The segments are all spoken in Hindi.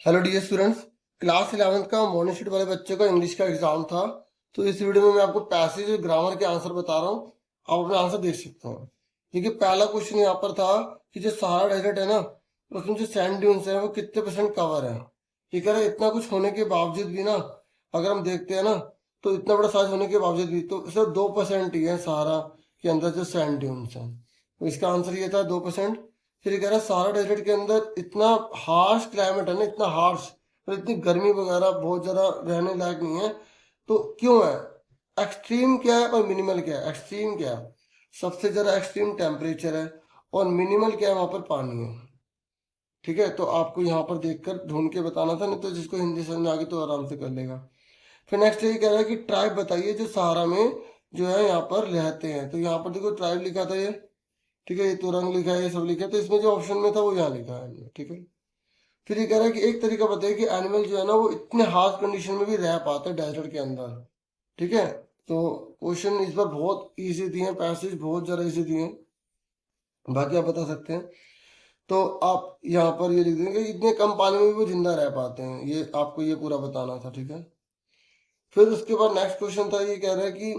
Hello dear students. Class 11th का मॉर्निंग शिफ्ट वाले बच्चे का इंग्लिश का एग्जाम था। तो इस वीडियो में मैं आपको पैसेज और ग्रामर के आंसर बता रहा हूँ। आप अपना आंसर देख सकते हैं। देखिए पहला क्वेश्चन यहाँ पर था कि जो सहारा डेजर्ट है ना, उसमें जो सैंड ड्यून्स है वो कितने परसेंट कवर है। ये कह रहा है इतना कुछ होने के बावजूद भी ना, अगर हम देखते हैं ना, तो इतना बड़ा साइज होने के बावजूद भी तो सिर्फ 2% ही है सहारा के अंदर जो सैंड ड्यून्स है। तो इसका आंसर ये था 2%। फिर ये कह रहा है सहारा डेजर्ट के अंदर इतना हार्श क्लाइमेट है ना, इतना हार्श और इतनी गर्मी वगैरह बहुत ज़्यादा रहने लायक नहीं है। तो क्यों है? एक्सट्रीम क्या है और मिनिमल क्या है? एक्सट्रीम क्या है? सबसे ज़्यादा एक्सट्रीम टेम्परेचर है और मिनिमल क्या है? वहाँ पर पानी है। ठीक है, तो आपको यहाँ पर देखकर ढूंढ के बताना था, नहीं तो जिसको हिंदी समझ में आ गई तो आराम से कर लेगा। फिर नेक्स्ट ये कह रहा है कि ट्राइब बताइए जो सहारा में जो है यहाँ पर रहते हैं। तो यहाँ पर देखो ट्राइब लिखा था ये। ठीक है, ये तुरंग लिखा है, ये सब लिखा है, तो इसमें जो ऑप्शन में था वो यहाँ लिखा है हमने। ठीक है, फिर ये कह रहा है कि एक तरीका बताइए कि एनिमल जो है ना वो इतने हार्श कंडीशन में भी रह पाते हैं डेजर्ट के अंदर। ठीक है, तो क्वेश्चन इस बार बहुत इजी दिए हैं, पैसेज बहुत ज़्यादा इजी दिए हैं, बाकी आप बता सकते हैं। तो आप यहाँ पर ये लिख देंगे कि इतने कम पानी में भी वो जिंदा रह पाते हैं, ये आपको ये पूरा बताना था। ठीक है, फिर उसके बाद नेक्स्ट क्वेश्चन था, ये कह रहा है कि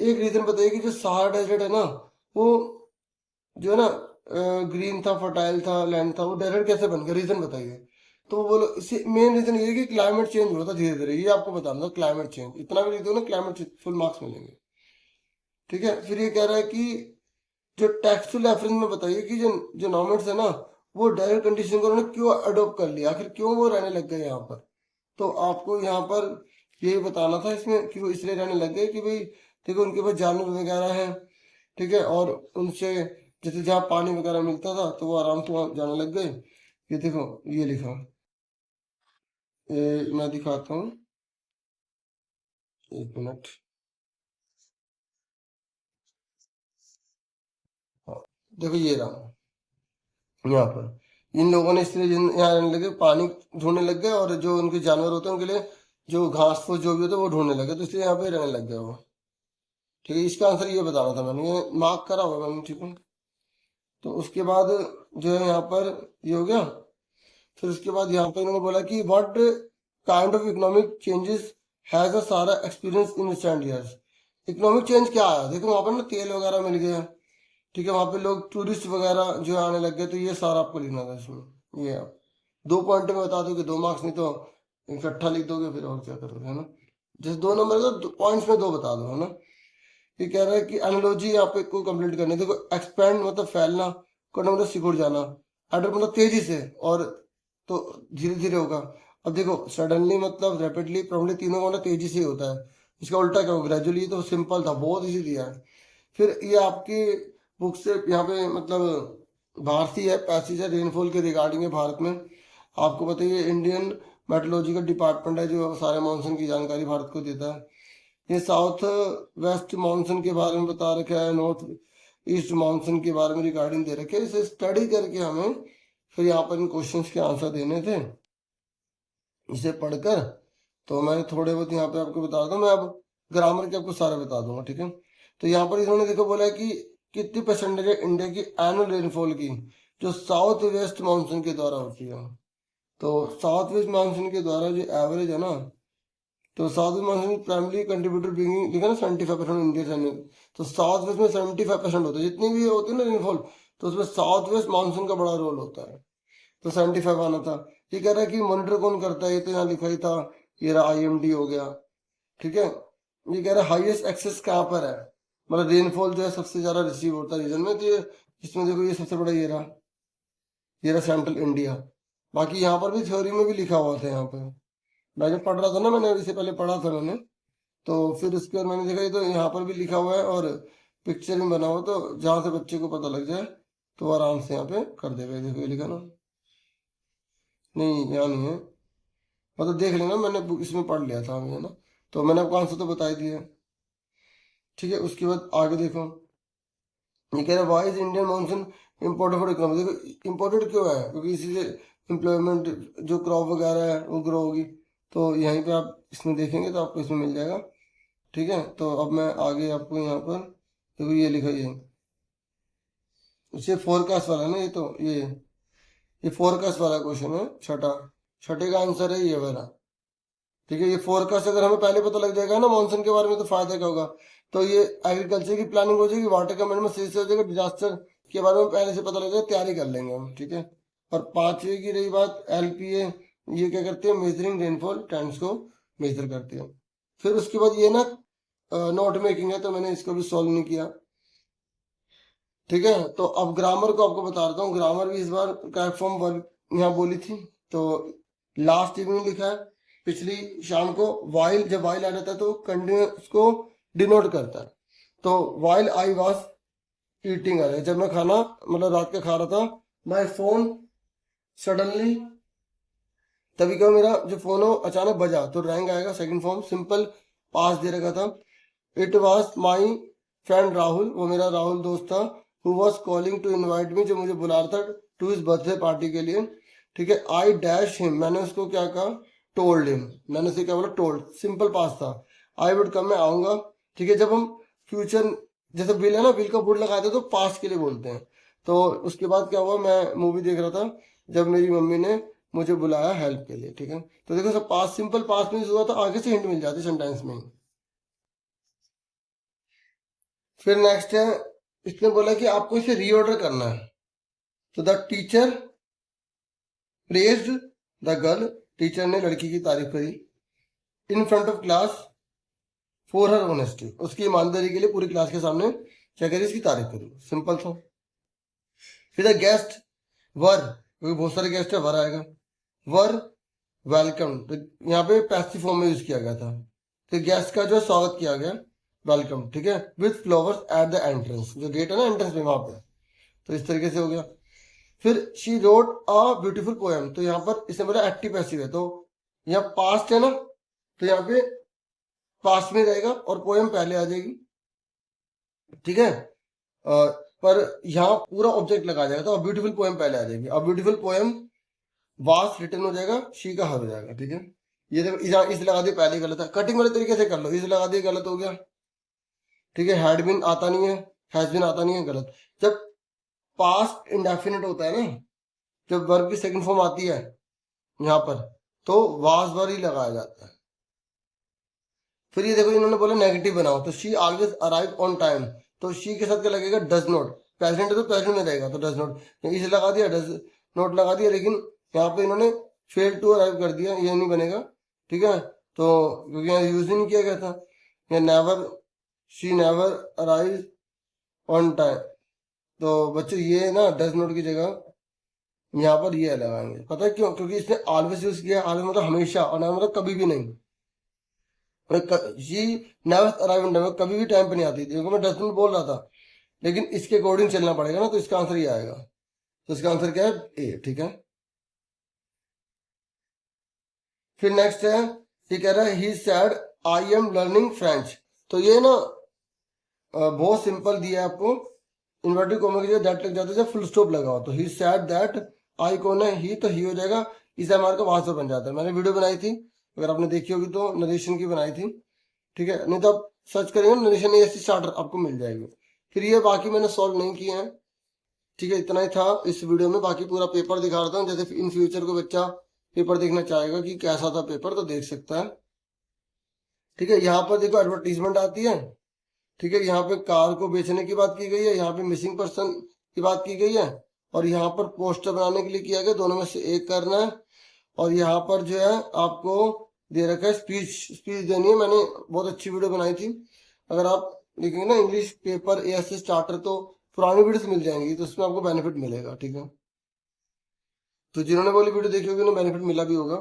एक रीजन बताइए कि जो सहारा डेजर्ट है ना, वो जो है ना ग्रीन था, फर्टाइल था, लैंड था, वो डेजर्ट कैसे बन गया? रीजन बताइए। तो वो बोलो इसी मेन रीजन ये है कि क्लाइमेट चेंज हो रहा था धीरे धीरे, ये आपको बताना था। क्लाइमेट चेंज इतना भी लिख दो ना, क्लाइमेट चेंज, फुल मार्क्स मिलेंगे। ठीक है, फिर ये कह रहा है कि जो टेक्सुअल रेफरेंस में बताइए कि जो जो नॉर्मेट्स है ना, वो डेजर्ट कंडीशन को उन्होंने क्यों अडोप्ट कर लिया, आखिर क्यों वो रहने लग गए यहाँ पर। तो आपको यहाँ पर यही बताना था इसमें कि वो इसलिए रहने लग गए कि भाई देखो उनके पास जानवर वगैरह हैं। ठीक है, और उनसे जैसे जहाँ पानी वगैरह मिलता था तो वो आराम से वहाँ जाने लग गए। ये देखो ये लिखा, ये मैं दिखाता हूँ, एक मिनट। हाँ, देखो ये रहा यहाँ पर, इन लोगों ने इसलिए यहाँ रहने लगे, पानी ढूंढने लग गए, और जो उनके जानवर होते हैं उनके लिए जो घास फूस जो भी होता है वो ढूंढने लगे, तो इसलिए यहाँ पे रहने लग गए वो। ठीक है, इसका आंसर ये बताना था मैंने, ये मार्क करा हुआ मैंने। ठीक है, तो उसके बाद जो है यहाँ पर ये हो गया। फिर उसके बाद यहाँ पर इन्होंने बोला कि what kind of economic changes has a सारा experience in recent years. Economic change क्या आया? देखो वहाँ पर ना तेल वगैरह मिल गया। ठीक है, वहाँ पे लोग टूरिस्ट वगैरह जो आने लग गए, तो ये सारा आपको लिखना था इसमें। ये आप 2 पॉइंट में बता दोगे 2 मार्क्स, नहीं तो इकट्ठा लिख दोगे फिर और क्या करोगे, है ना। जैसे 2 नंबर का पॉइंट्स में 2 बता दो, है ना। ये कह रहा है कि एनालॉजी यहाँ पे को कंप्लीट करनी है। देखो एक्सपैंड मतलब फैलना, करना मतलब सिकुड़ जाना, अडर मतलब तेजी से, और तो धीरे धीरे होगा। अब देखो सडनली मतलब रैपिडली, प्रॉब्लली, तीनों का मतलब तेजी से ही होता है। इसका उल्टा क्या होगा? ग्रेजुअली। तो सिंपल था, बहुत इजी दिया है। फिर ये आपकी बुक से यहाँ पे मतलब भारतीय है, पैसेज है रेनफॉल के रिगार्डिंग है भारत में। आपको बताइए इंडियन मेट्रोलॉजिकल डिपार्टमेंट है जो सारे मानसून की जानकारी भारत को देता है। ये साउथ वेस्ट मानसून के बारे में बता रखा है, नॉर्थ ईस्ट मानसून के बारे में रिगार्डिंग दे रखे है। इसे स्टडी करके हमें फिर यहाँ पर इन क्वेश्चंस के आंसर देने थे, इसे पढ़कर। तो मैं थोड़े बहुत यहाँ पे आपको बता दूं, मैं अब ग्रामर के आपको सारे बता दूंगा। ठीक है, तो यहाँ पर इन्होंने देखो बोला है कि कितनी परसेंटेज है इंडिया की एनुअल रेनफॉल की जो साउथ वेस्ट मानसून के द्वारा होती है। तो साउथ वेस्ट मानसून के द्वारा जो एवरेज है ना, तो south west monsoon primary contributor being लिखा ना 75% इंडिया। तो साउथ वेस्ट में 75% होता है, जितनी भी होती है ना रेनफॉल, तो उसमें साउथ वेस्ट मानसून का बड़ा रोल होता है। तो 75 आना था। ये कह रहा है कि मॉनिटर कौन करता है, ये तो यहाँ लिखा ही था, ये रहा IMD हो गया। ठीक है, ये कह रहा है हाईएस्ट एक्सेस कहाँ पर है, मतलब रेनफॉल जो है सबसे ज्यादा रिसीव होता है रीजन में। तो ये इसमें देखो ये सबसे बड़ा ये रहा सेंट्रल इंडिया। बाकी यहाँ पर भी थ्योरी में भी लिखा हुआ था यहाँ पे, मैं जब पढ़ रहा था ना, मैंने इससे पहले पढ़ा था मैंने। तो फिर उसके बाद मैंने देखा ये तो यहाँ पर भी लिखा हुआ है और पिक्चर में बना हुआ, तो जहाँ से बच्चे को पता लग जाए तो वो आराम से यहाँ पे कर देगा। ये देखो ये लिखा ना, नहीं यहाँ नहीं है, मतलब देख लेना, मैंने इसमें पढ़ लिया था अभी, है ना। तो मैंने आपको आंसर तो बता ही दिया। ठीक है, उसके बाद आगे देखो, ये कह रहा है why is Indian monsoon important for economy. देखो इम्पोर्टेंट क्यों है? क्योंकि इसी से एम्प्लॉयमेंट जो क्रॉप वगैरह है वो ग्रो होगी। तो यहीं पे आप इसमें देखेंगे तो आपको इसमें मिल जाएगा। ठीक है, तो अब मैं आगे आपको यहाँ पर देखो ये लिखा, ये फोरकास्ट वाला है ना, ये तो ये फोरकास्ट वाला क्वेश्चन है, छठा छठे का आंसर है ये वाला। ठीक है, ये फोरकास्ट अगर हमें पहले पता लग जाएगा ना मॉनसून के बारे में तो फायदा क्या होगा। तो ये एग्रीकल्चर की प्लानिंग हो जाएगी, वाटर का मैनेजमेंट सही से हो जाएगा, डिजास्टर के बारे में पहले से पता लग जाएगा, तैयारी कर लेंगे हम। ठीक है, और पांचवे की रही बात LPA, ये क्या करते हैं, मेजरिंग रेनफॉल ट्रेंड्स को मेजर करते हैं। फिर उसके बाद ये ना नोट मेकिंग है, तो मैंने इसको भी सॉल्व नहीं किया। ठीक है, तो अब ग्रामर को आपको बता देता हूँ। ग्रामर भी इस बार कैट फॉर्म वर्क यहाँ बोली थी, तो लास्ट इवनिंग लिखा है, पिछली शाम को। वाइल, जब वाइल आ जाता है तो कंटिन्यूस को डिनोट करता है। तो वाइल आई वॉज ईटिंग आ रहा है, जब मैं खाना मतलब रात का खा रहा था, माई फोन सडनली, तभी क्या मेरा जो फोन हो अचानक बजा, तो रैंग आएगा। सेकंड फॉर्म सिंपल पास दे रखा था। It was my friend Rahul, वो मेरा राहुल दोस्त था, who was calling to invite me, जो मुझे बुला रहा था टू हिज बर्थडे पार्टी के लिए। ठीक है, आई डैश हिम, मैंने उसको क्या कहा, टोल्ड हिम, मैंने उसे क्या बोला, टोल्ड, सिंपल पास था। आई वुड कम, मैं आऊंगा। ठीक है, जब हम फ्यूचर, जैसे बिल है ना, बिल का वुड लगाते हैं तो पास्ट के लिए बोलते हैं। तो उसके बाद क्या हुआ, मैं मूवी देख रहा था जब मेरी मम्मी ने मुझे बुलाया हेल्प के लिए। ठीक है, तो देखो सब पास, सिंपल पास में हुआ, तो आगे से हिंट मिल जाती सेंटेंस में ही। फिर नेक्स्ट है, इसने बोला कि आपको इसे रीऑर्डर करना है। तो the teacher praised the girl, teacher ने लड़की की तारीफ करी, in front of class for her honesty, उसकी ईमानदारी के लिए पूरी क्लास के सामने क्या करी, इसकी तारीफ करी, सिंपल था। फिर द गेस्ट वर, क्योंकि बहुत सारे गेस्ट है, वर आएगा, वर वेलकम, तो यहाँ पे पैसिव फॉर्म में यूज किया गया था। तो गेस्ट का जो स्वागत किया गया, वेलकम। ठीक है, with flowers at the entrance, जो गेट है ना एंट्रेंस में वहां पे, तो इस तरीके से हो गया। फिर she wrote a beautiful poem, तो यहाँ पर इसने बोला एक्टिव पैसिव है, तो यहाँ पास्ट है ना, तो यहाँ पे पास्ट में रहेगा और पोएम पहले आ जाएगी। ठीक है, पर यहाँ पूरा ऑब्जेक्ट लगा जाएगा, तो ब्यूटीफुल पोएम पहले आ जाएगी। अब ब्यूटीफुल पोएम वास रिटर्न हो जाएगा, शी का हर हो जाएगा। ठीक है, ये देखो इस लगा दिया, पहले गलत है, कटिंग वाले तरीके से कर लो, इस लगा दिया, गलत हो गया। ठीक है, हैड बिन आता नहीं है, हैज बिन आता नहीं है, गलत। जब पास्ट इंडेफिनिट होता है ना, जब वर्ब की सेकंड फॉर्म आती है यहाँ पर, तो वाज वर ही लगाया जाता है। फिर ये देखो इन्होंने बोला नेगेटिव बनाओ, तो she always arrive on time, तो शी के साथ क्या लगेगा, डज नॉट, प्रेजेंट है तो प्रेजेंट में रहेगा, तो डज नॉट, इसे लगा दिया, डज नॉट लगा दिया, लेकिन यहाँ पे इन्होंने फेल टू अराइव कर दिया, ये नहीं बनेगा। ठीक है, तो क्योंकि यहाँ यूज ही नहीं किया गया था, या never, she never arrive on time, तो बच्चों ये ना डज नॉट की जगह यहाँ पर ये लगाएंगे। पता है क्यों, क्योंकि इसने ऑलवेज यूज किया, ऑलवेज मतलब हमेशा, और नेवर मतलब कभी भी नहीं। जी नेवर अराइव ऑन टाइम, कभी भी टाइम पे नहीं आती थी, क्योंकि मैं डज नॉट बोल रहा था, लेकिन इसके अकॉर्डिंग चलना पड़ेगा ना, तो इसका आंसर ये आएगा। तो इसका आंसर क्या है, ए। ठीक है, फिर नेक्स्ट है, ये कह रहा है he said I am learning French, तो ये ना बहुत सिंपल दिया है आपको, इन्वर्टेड कॉमा की जगह दैट लग जाता है जब फुल स्टॉप लगाओ, तो ही सैड दैट, आई कौन है, ही, तो ही हो जाएगा, इस एमआर का वहां से बन जाता है। मैंने वीडियो बनाई थी, अगर आपने देखी होगी तो, नरेशन की बनाई थी। ठीक है, नहीं तो आप सर्च करेंगे नरेशन एएससी स्टार्टर, आपको मिल जाएगी। फिर ये बाकी मैंने सॉल्व नहीं किए हैं। ठीक है, इतना ही था इस वीडियो में, बाकी पूरा पेपर दिखा रहा हूँ, जैसे इन फ्यूचर को बच्चा पेपर देखना चाहेगा कि कैसा था पेपर, तो देख सकता है। ठीक है, यहाँ पर देखो एडवर्टीजमेंट आती है। ठीक है, यहाँ पे कार को बेचने की बात की गई है, यहाँ पे मिसिंग पर्सन की बात की गई है, और यहाँ पर पोस्टर बनाने के लिए किया गया, दोनों में से एक करना है। और यहाँ पर जो है आपको दे रखा है स्पीच, स्पीच देनी है। मैंने बहुत अच्छी वीडियो बनाई थी, अगर आप देखेंगे ना इंग्लिश पेपर एएससी स्टार्टर, तो पुरानी वीडियोस मिल जाएंगी, तो उसमें आपको बेनिफिट मिलेगा। ठीक है, तो जिन्होंने बोली वीडियो देखी होगी उन्हें बेनिफिट मिला भी होगा।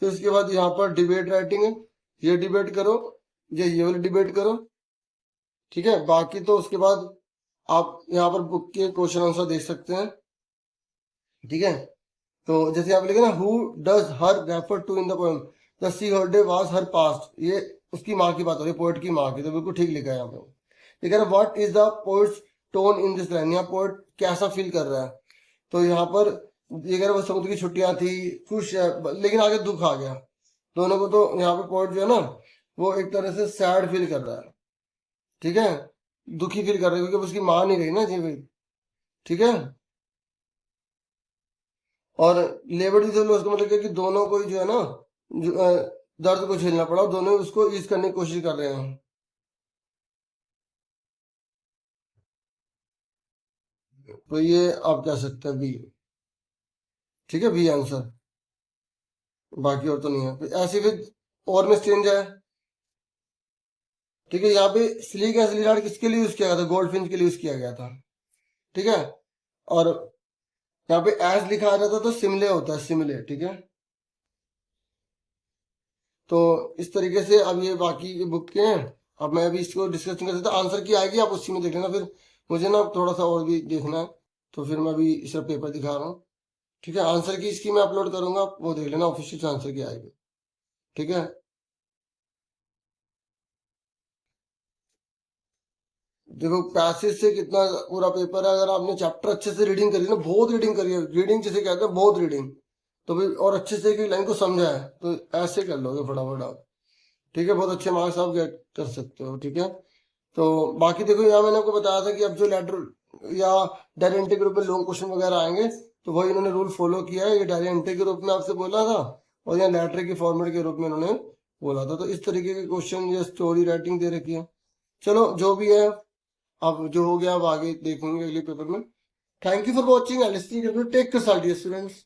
फिर उसके बाद यहाँ पर डिबेट राइटिंग है, ये डिबेट करो, ये वाली डिबेट करो। ठीक है, बाकी तो उसके बाद आप यहाँ पर बुक के क्वेश्चन आंसर देख सकते हैं। ठीक है, तो जैसे आप लिखे ना, who does her refer to in the poem, the sea holiday was her past, ये उसकी माँ की बात हो रही है, पोएट की माँ की, तो बिल्कुल ठीक लिखा है यहाँ पे। ये कह रहा है what is the poets tone in this line, यहाँ पोएट कैसा फील कर रहा है, तो यहाँ पर ये कह रहा है वो समुद्र की छुट्टियां थी, खुश है, लेकिन आगे दुख आ गया दोनों को, तो यहाँ पे पोएट जो है ना वो एक तरह से सैड फील कर रहा है। ठीक है, दुखी फील कर रहा है, क्योंकि उसकी माँ नहीं रही ना जी भाई। ठीक है, और लेबर डिसेबल उसका मतलब क्या है कि दोनों को ही जो है ना दर्द को झेलना पड़ा, दोनों उसको ईज करने की कोशिश कर रहे हैं। तो ये आप कह सकते हैं बी। ठीक है, बी आंसर, बाकी और तो नहीं है। फिर ऐसे फिर और में चेंज है। ठीक है, यहाँ पे स्लीक एंड स्लीडार्ड किसके लिए यूज किया गया था? गोल्ड फिंच के लिए यूज किया गया था। ठीक है, और यहाँ पे एज लिखा आ जाता तो सिमले होता है, सिमले। ठीक है, तो इस तरीके से अब ये बाकी के बुक के हैं। अब मैं अभी इसको डिस्कस नहीं कर सकता, आंसर की आएगी आप उसी में देख लेना। फिर मुझे ना थोड़ा सा और भी देखना है, तो फिर मैं अभी इसका पेपर दिखा रहा हूँ। ठीक है, आंसर की इसकी मैं अपलोड करूंगा, आप वो देख लेना, ऑफिशियल आंसर की आएगी। ठीक है, देखो पैसेज से कितना पूरा पेपर है। अगर आपने चैप्टर अच्छे से रीडिंग करी ना, बहुत रीडिंग करी है, रीडिंग जिसे कहते हैं बहुत रीडिंग, तो भी और अच्छे से एक लाइन को समझा है, तो ऐसे कर लोगे फटाफट आप। ठीक है, बहुत अच्छे मार्क्स आप गेट कर सकते हो। ठीक है, तो बाकी देखो यहाँ मैंने आपको बताया था कि अब जो लेटर या डायरी एंट्री ग्रुप में लॉन्ग क्वेश्चन वगैरह आएंगे, तो वही इन्होंने रूल फॉलो किया है। ये डायरी एंट्री के रूप में आपसे बोला था, और यहाँ लेटर के फॉर्मेट के रूप में इन्होंने बोला था। तो इस तरीके के क्वेश्चन या स्टोरी राइटिंग दे रखी है। चलो जो भी है, अब जो हो गया अब आगे देखेंगे अगले पेपर में। Thank you for watching and listening. Take care students.